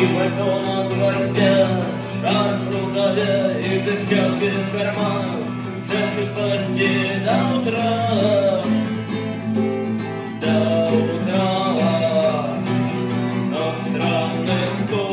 И пальто на гвоздях, шарф в рукаве и перчатки в карманах шепчут почти до утра. До утра. Но странный стук